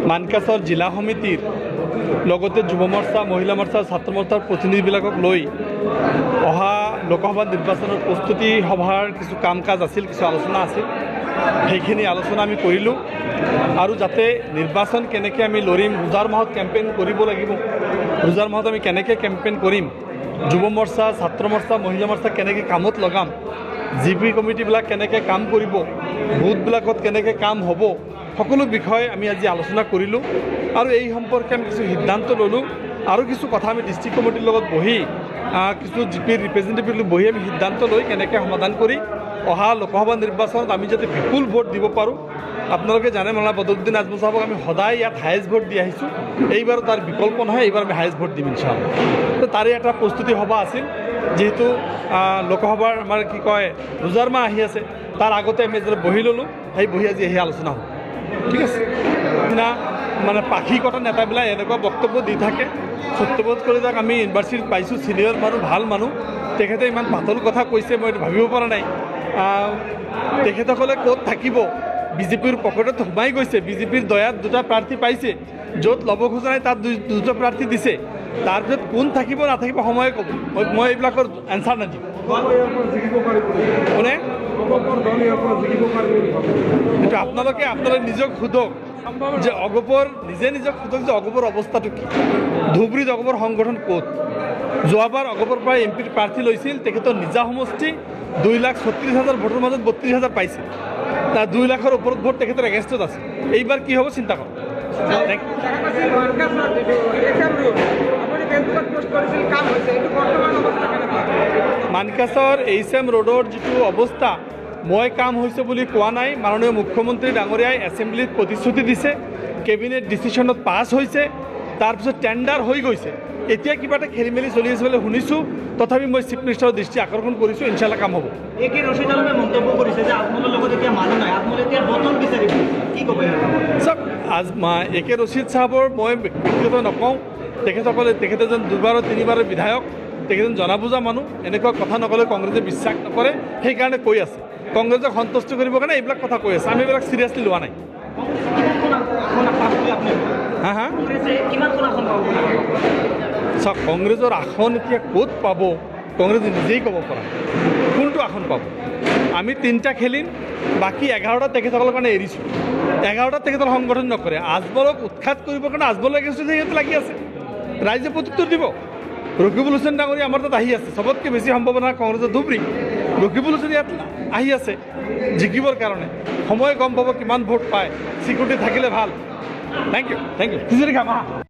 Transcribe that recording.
মানকাছৰ জিলা সমিতিৰ লগতে যুৱ মৰ্চা মহিলা মৰ্চা ছাত্ৰ মৰ্চাৰ প্ৰতিনিধিবিলাকক লৈ অহা লোকসভা নিৰ্বাচনৰ প্ৰস্তুতি সভাৰ কিছু কাম কাজ আছিল, কিছু আলোচনা আছিল। সেইখিনি আলোচনা আমি কৰিলোঁ আৰু যাতে নিৰ্বাচন কেনেকৈ আমি লৰিম, ৰোজাৰ মাহত কেম্পেইন কৰিব লাগিব, ৰোজাৰ মাহত আমি কেনেকৈ কেম্পেইন কৰিম, যুৱ মৰ্চা ছাত্ৰ মৰ্চা মহিলা মৰ্চা কেনেকৈ কামত লগাম, GP কমিটিবিলাক কেনেকৈ কাম কৰিব, বুথবিলাকত কেনেকৈ কাম হ'ব, সকলো বিষয়ে আমি আজি আলোচনা কৰিলোঁ আৰু এই সম্পৰ্কে আমি কিছু সিদ্ধান্ত ল'লোঁ আৰু কিছু কথা আমি ডিষ্ট্ৰিক্ট কমিটিৰ লগত বহি কিছু GPৰ ৰিপ্ৰেজেণ্টেটিভ বহি আমি সিদ্ধান্ত লৈ কেনেকৈ সমাধান কৰি অহা লোকসভা নিৰ্বাচনত আমি যাতে বিপুল ভোট দিব পাৰোঁ। আপোনালোকে জানে মাওলানা বদৰুদ্দিন আজমল সাহেবক আমি সদায় ইয়াত হায়েষ্ট ভোট দি আহিছোঁ, এইবাৰো তাৰ বিকল্প নহয়, এইবাৰ আমি হায়েষ্ট ভোট দিম ইনশাআল্লাহ। তো তাৰে এটা প্ৰস্তুতি সভা আছিল, যিহেতু লোকসভাৰ আমাৰ কি কয় ৰোজাৰ মাহ আহি আছে, তাৰ আগতে আমি যেতিয়া বহি ল'লোঁ, সেই বহি আজি সেই আলোচনা হ'ব। ঠিক আছে, না মানে পাখি কটা নেতাবিলাক এনেকুৱা বক্তব্য দি থাকে, সত্যবোধ কৰি যাক আমি ইউনিভাৰ্চিটিত পাইছোঁ, ছিনিয়ৰ মানুহ ভাল মানুহ, তেখেতে ইমান পাতল কথা কৈছে মই ভাবিব পৰা নাই। তেখেতসকলে ক'ত থাকিব, বিজেপিৰ পকেটত সোমাই গৈছে, বিজেপিৰ দয়াত দুটা প্ৰাৰ্থী পাইছে, য'ত ল'ব খোজা নাই তাত দুটা প্ৰাৰ্থী দিছে, তাৰপিছত কোন থাকিব নাথাকিব সময়ে ক'ব, মই এইবিলাকৰ এনচাৰ নিদিম। কোনে এইটো আপোনালোকে নিজক সোধক যে অগপৰ নিজক সোধক যে অগপৰ অৱস্থাটো কি, ধুবুৰীত অগপৰ সংগঠন ক'ত। যোৱাবাৰ অগপৰ পৰা MP প্ৰাৰ্থী লৈছিল, তেখেতৰ নিজা সমষ্টি 2,36,000 ভোটৰ মাজত 32,000 পাইছিল, তাৰ 2 লাখৰ ওপৰত ভোট তেখেতৰ এগেইনষ্টত আছে। এইবাৰ কি হ'ব চিন্তা কৰক। মানকাছৰ HM ৰোডৰ যিটো অৱস্থা, মই কাম হৈছে বুলি কোৱা নাই। মাননীয় মুখ্যমন্ত্ৰী ডাঙৰীয়াই এছেম্বলিত প্ৰতিশ্ৰুতি দিছে, কেবিনেট ডিচিশ্যনত পাছ হৈছে, তাৰপিছত টেণ্ডাৰ হৈ গৈছে। এতিয়া কিবা এটা খেলি মেলি চলি আছে বুলি শুনিছোঁ, তথাপি মই চিফ মিনিষ্টাৰৰ দৃষ্টি আকৰ্ষণ কৰিছোঁ, ইনশাআল্লাহ কাম হ'ব। একে ৰচিদ আলমে মন্তব্য কৰিছে যে আজমলৰ লগত এতিয়া মানুহ নাই, আজমল এতিয়া বটল বিচাৰিব, কি ক'ব? চাওক, একে ৰচিদ চাহাবৰ মই ব্যক্তিগত নকওঁ, তেখেতে যেন 2বাৰ 3বাৰৰ বিধায়ক, তেখেতে জনা বুজা মানুহ, এনেকুৱা কথা নক'লে কংগ্ৰেছে বিশ্বাস নকৰে, সেইকাৰণে কৈ আছে। কংগ্ৰেছক সন্তুষ্ট কৰিবৰ কাৰণে এইবিলাক কথা কৈ আছে, আমি এইবিলাক চিৰিয়াছলি লোৱা নাই। হা চাওক, কংগ্ৰেছৰ আসন এতিয়া ক'ত পাব কংগ্ৰেছে নিজেই ক'ব পৰা, কোনটো আসন পাব। আমি 3টা খেলিম, বাকী 11টা তেখেতসকলৰ কাৰণে এৰিছোঁ। 11টা তেখেতৰ সংগঠন নকৰে, আজমলক উৎখাত কৰিবৰ কাৰণে আজমলৰ এগেইনষ্টত সিহঁতে লাগি আছে, ৰাইজে প্ৰত্যুত্তৰ দিব। ৰকিবুল হুছেইন ডাঙৰীয়া আমাৰ তাত আহি আছে, চবতকৈ বেছি সম্ভাৱনা কংগ্ৰেছৰ ধুবুৰী। ৰকিবুল হুছেইন ইয়াত আহি আছে জিকিবৰ কাৰণে, সময় গম পাব কিমান ভোট পায়, চিকিউৰিটি থাকিলে ভাল। Thank U.